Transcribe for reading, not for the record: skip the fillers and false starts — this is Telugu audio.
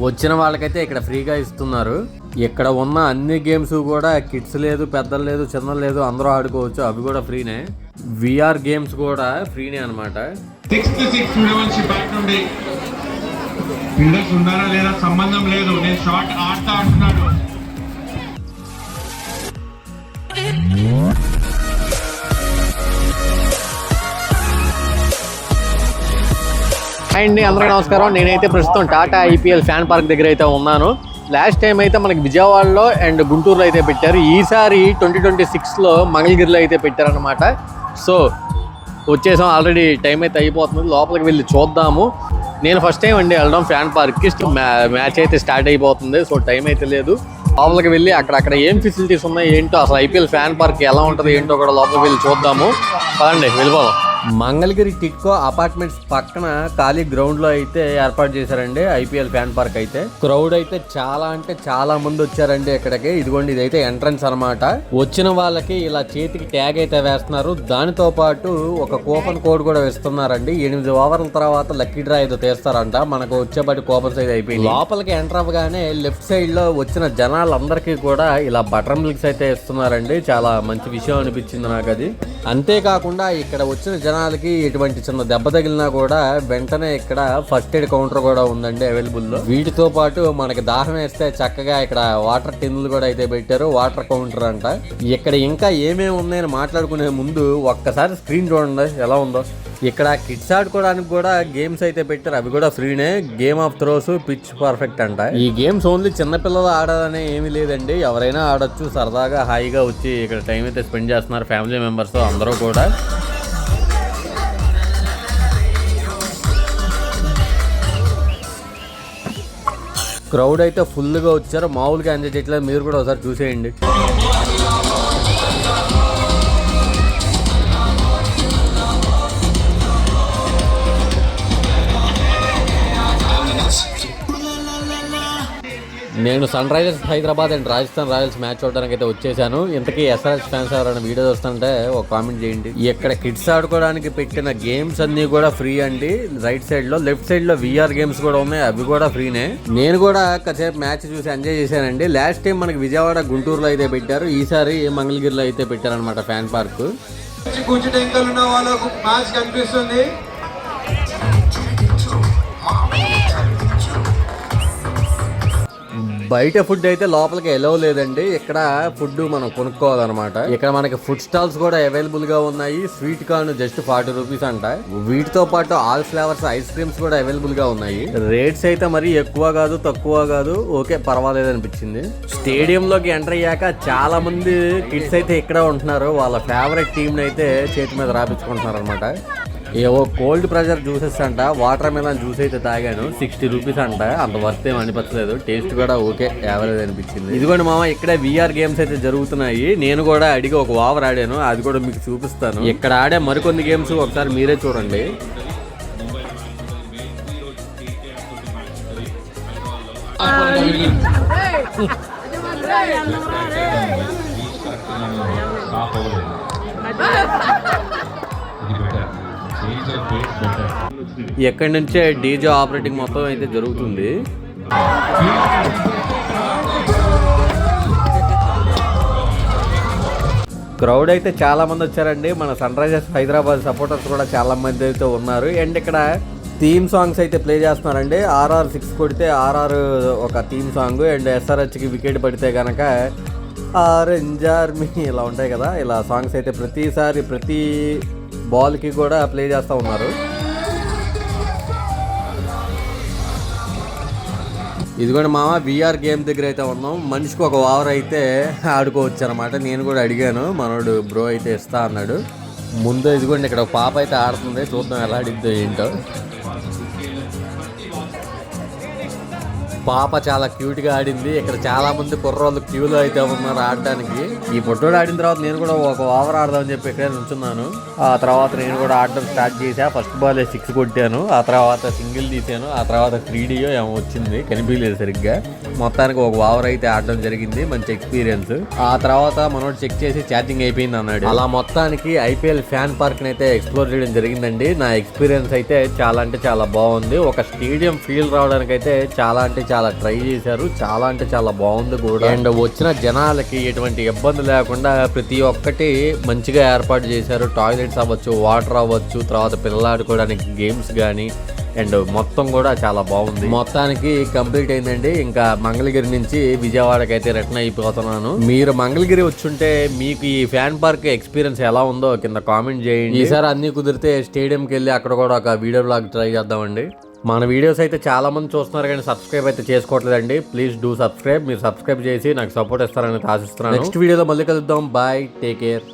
వచ్చిన వాళ్ళకైతే ఇక్కడ ఫ్రీగా ఇస్తున్నారు. ఇక్కడ ఉన్న అన్ని గేమ్స్ కూడా కిడ్స్ లేదు, పెద్దలు లేదు, చిన్నలు లేదు, అందరూ ఆడుకోవచ్చు. అవి కూడా ఫ్రీనే. విఆర్ గేమ్స్ కూడా ఫ్రీనే అనమాట. లేదా సంబంధం లేదు, నేను షార్ట్ ఆడుతా అంటున్నాడు. అండి అందరికీ నమస్కారం. నేనైతే ప్రస్తుతం టాటా ఐపీఎల్ ఫ్యాన్ పార్క్ దగ్గర అయితే ఉన్నాను. లాస్ట్ టైం అయితే మనకి విజయవాడలో అండ్ గుంటూరులో అయితే పెట్టారు. ఈసారి 2026లో మంగళగిరిలో అయితే పెట్టారనమాట. సో వచ్చేసాం, ఆల్రెడీ టైం అయితే అయిపోతుంది. లోపలికి వెళ్ళి చూద్దాము. నేను ఫస్ట్ టైం అండి వెళ్ళడం ఫ్యాన్ పార్క్కి. మ్యాచ్ అయితే స్టార్ట్ అయిపోతుంది. సో టైం అయితే లేదు. లోపలికి వెళ్ళి అక్కడ ఏం ఫెసిలిటీస్ ఉన్నాయి ఏంటో, అసలు ఐపీఎల్ ఫ్యాన్ పార్క్ ఎలా ఉంటుంది ఏంటో కూడా లోపలికి వెళ్ళి చూద్దాము. పదండి వెళ్ళిపోదాం. మంగళగిరి టిట్కో అపార్ట్మెంట్స్ పక్కన ఖాళీ గ్రౌండ్ లో అయితే ఏర్పాటు చేశారండి ఐపీఎల్ ఫ్యాన్ పార్క్ అయితే. క్రౌడ్ అయితే చాలా అంటే చాలా మంది వచ్చారండి ఇక్కడికి. ఇదిగోండి, ఇదైతే ఎంట్రన్స్ అనమాట. వచ్చిన వాళ్ళకి ఇలా చేతికి ట్యాగ్ అయితే వేస్తున్నారు. దానితో పాటు ఒక కూపన్ కోడ్ కూడా ఇస్తున్నారండి. 8 ఓవర్ల తర్వాత లక్కీ డ్రా అయితే తీస్తారంట. మనకు వచ్చేపాటి కూపన్స్ అయితే అయిపోయింది. లోపలికి ఎంటర్ అవ్వగానే లెఫ్ట్ సైడ్ లో వచ్చిన జనాలందరికీ కూడా ఇలా బటర్ మిల్క్స్ అయితే ఇస్తున్నారండి. చాలా మంచి విషయం అనిపించింది నాకు అది. అంతేకాకుండా ఇక్కడ వచ్చిన జనాలకి ఎటువంటి చిన్న దెబ్బ తగిలినా కూడా వెంటనే ఇక్కడ ఫస్ట్ ఎయిడ్ కౌంటర్ కూడా ఉందండి అవైలబుల్లో. వీటితో పాటు మనకి దాహం వేస్తే చక్కగా ఇక్కడ వాటర్ టిన్నులు కూడా అయితే పెట్టారు. వాటర్ కౌంటర్ అంట. ఇక్కడ ఇంకా ఏమేమి ఉన్నాయని మాట్లాడుకునే ముందు ఒక్కసారి స్క్రీన్ చూడండి ఎలా ఉందో. ఇక్కడ కిడ్స్ ఆడుకోవడానికి కూడా గేమ్స్ అయితే పెట్టారు. అవి కూడా ఫ్రీనే. Game of throws, pitch perfect అంట. ఈ గేమ్స్ ఓన్లీ చిన్నపిల్లలు ఆడాలనే ఏమీ లేదండి, ఎవరైనా ఆడొచ్చు. సరదాగా హాయిగా వచ్చి ఇక్కడ టైం అయితే స్పెండ్ చేస్తున్నారు ఫ్యామిలీ మెంబర్స్ అందరూ కూడా. క్రౌడ్ అయితే ఫుల్గా వచ్చారు. మామూలుగా ఎంజాయ్ చేయట్లేదు. మీరు కూడా ఒకసారి చూసేయండి. నేను Sunrisers Hyderabad and Rajasthan Royals match చూడడానికి అయితే వచ్చేసాను. ఇంతకీ ఎస్ఆర్హెచ్ ఫ్యాన్స్ ఎవరైనా వీడియో చూస్తుంటే ఒక కామెంట్ చేయండి. ఇక్కడ కిడ్స్ ఆడుకోవడానికి పెట్టిన గేమ్స్ అన్ని కూడా ఫ్రీ అండి. రైట్ సైడ్ లో, లెఫ్ట్ సైడ్ లో విఆర్ గేమ్స్ కూడా ఉన్నాయి. అవి కూడా ఫ్రీనే. నేను కూడా కాసేపు మ్యాచ్ చూసి ఎంజాయ్ చేశానండి. లాస్ట్ టైం మనకి విజయవాడ, గుంటూరులో అయితే పెట్టారు. ఈసారి మంగళగిరిలో అయితే పెట్టారనమాట ఫ్యాన్ పార్క్. కనిపిస్తుంది. బయట ఫుడ్ అయితే లోపలికి ఎలవ్ లేదండి. ఇక్కడ ఫుడ్ మనం కొనుక్కోవాలన్నమాట. ఇక్కడ మనకి ఫుడ్ స్టాల్స్ కూడా అవైలబుల్ గా ఉన్నాయి. స్వీట్ కార్న్ జస్ట్ 40 రూపీస్ అంట. వీటితో పాటు ఆల్ ఫ్లేవర్స్ ఐస్ క్రీమ్స్ కూడా అవైలబుల్ గా ఉన్నాయి. రేట్స్ అయితే మరి ఎక్కువ కాదు, తక్కువ కాదు. ఓకే, పర్వాలేదు అనిపించింది. స్టేడియం లోకి ఎంటర్ అయ్యాక చాలా మంది కిడ్స్ అయితే ఇక్కడ ఉంటున్నారు. వాళ్ళ ఫేవరెట్ టీమ్ అయితే చేతి మీద రాపించుకుంటున్నారు అనమాట. ఏవో కోల్డ్ ప్రెషర్ జ్యూసెస్ అంట. వాటర్ మిలన్ జ్యూస్ అయితే తాగాను. 60 రూపీస్ అంట. అంత వర్త్ ఏం అనిపించలేదు. టేస్ట్ కూడా ఓకే, యావరేజ్ అనిపించింది. ఇదిగోండి మామ, ఇక్కడే విఆర్ గేమ్స్ అయితే జరుగుతున్నాయి. నేను కూడా అడిగి ఒక ఓవర్ ఆడాను. అది కూడా మీకు చూపిస్తాను. ఇక్కడ ఆడే మరికొన్ని గేమ్స్ ఒకసారి మీరే చూడండి. ఎక్కడి నుంచే డీజే ఆపరేటింగ్ మొత్తం అయితే జరుగుతుంది. క్రౌడ్ అయితే చాలా మంది వచ్చారండి. మన సన్ రైజర్స్ హైదరాబాద్ సపోర్టర్స్ కూడా చాలా మంది అయితే ఉన్నారు. అండ్ ఇక్కడ థీమ్ సాంగ్స్ అయితే ప్లే చేస్తున్నారండి. ఆర్ఆర్ 6 కొడితే ఆర్ఆర్ ఒక థీమ్ సాంగ్, అండ్ ఎస్ఆర్హెచ్కి వికెట్ పడితే కనుక ఆరెంజ్ ఆర్మీ ఇలా ఉంటాయి కదా. ఇలా సాంగ్స్ అయితే ప్రతిసారి ప్రతి బాల్కి కూడా ప్లే చేస్తూ ఉన్నారు. ఇదిగోండి మామ, విఆర్ గేమ్ దగ్గర అయితే ఉన్నాం. మనిషికి ఒక ఓవర్ అయితే ఆడుకోవచ్చు అనమాట. నేను కూడా అడిగాను, మనోడు బ్రో అయితే ఇస్తా అన్నాడు. ముందు ఇదిగోండి ఇక్కడ ఒక పాప అయితే ఆడుతుంది. చూద్దాం ఎలా ఆడిద్దో ఏంటో. పాప చాలా క్యూట్ గా ఆడింది. ఇక్కడ చాలా మంది కుర్రోళ్ళు క్యూలో అయితే ఉన్నారు ఆడడానికి. ఈ పొట్టోడు ఆడిన తర్వాత నేను కూడా ఒక ఓవర్ ఆడదామని చెప్పి ఇక్కడే నుంచున్నాను. ఆ తర్వాత నేను కూడా ఆడడం స్టార్ట్ చేశా. ఫస్ట్ బాల్ 6 కొట్టాను. ఆ తర్వాత సింగిల్ తీసాను. ఆ తర్వాత 3D ఏమో వచ్చింది, కనిపించలేదు సరిగ్గా. మొత్తానికి ఒక ఓవర్ అయితే ఆడడం జరిగింది. మంచి ఎక్స్పీరియన్స్. ఆ తర్వాత మనోడు చెక్ చేసి ఛార్జింగ్ అయిపోయింది అన్నాడు. అలా మొత్తానికి ఐపీఎల్ ఫ్యాన్ పార్క్ అయితే ఎక్స్ప్లోర్ చేయడం జరిగిందండి. నా ఎక్స్పీరియన్స్ అయితే చాలా అంటే చాలా బాగుంది. ఒక స్టేడియం ఫీల్ రావడానికి అయితే చాలా అంటే చాలా ట్రై చేశారు. చాలా అంటే చాలా బాగుంది కూడా. అండ్ వచ్చిన జనాలకి ఎటువంటి ఇబ్బంది లేకుండా ప్రతి ఒక్కటి మంచిగా ఏర్పాటు చేశారు. టాయిలెట్స్ అవ్వచ్చు, వాటర్ అవ్వచ్చు, తర్వాత పిల్లలు ఆడుకోవడానికి గేమ్స్ కానీ అండ్ మొత్తం కూడా చాలా బాగుంది. మొత్తానికి కంప్లీట్ అయిందండి. ఇంకా మంగళగిరి నుంచి విజయవాడకి అయితే రిటర్న్ అయిపోతున్నాను. మీరు మంగళగిరి వచ్చుంటే మీకు ఈ ఫ్యాన్ పార్క్ ఎక్స్పీరియన్స్ ఎలా ఉందో కింద కామెంట్ చేయండి. ఈసారి అన్ని కుదిరితే స్టేడియంకి వెళ్ళి అక్కడ కూడా ఒక వీడియో బ్లాగ్ ట్రై చేద్దామండి. మన వీడియోస్ అయితే చాలా మంది చూస్తున్నారు కానీ సబ్స్క్రైబ్ అయితే చేసుకోవట్లేదండి. Please do subscribe. మీరు సబ్స్క్రైబ్ చేసి నాకు సపోర్ట్ ఇస్తారని ఆశిస్తున్నాను. నెక్స్ట్ వీడియోలో మళ్ళీ కలుద్దాం. Bye, take care.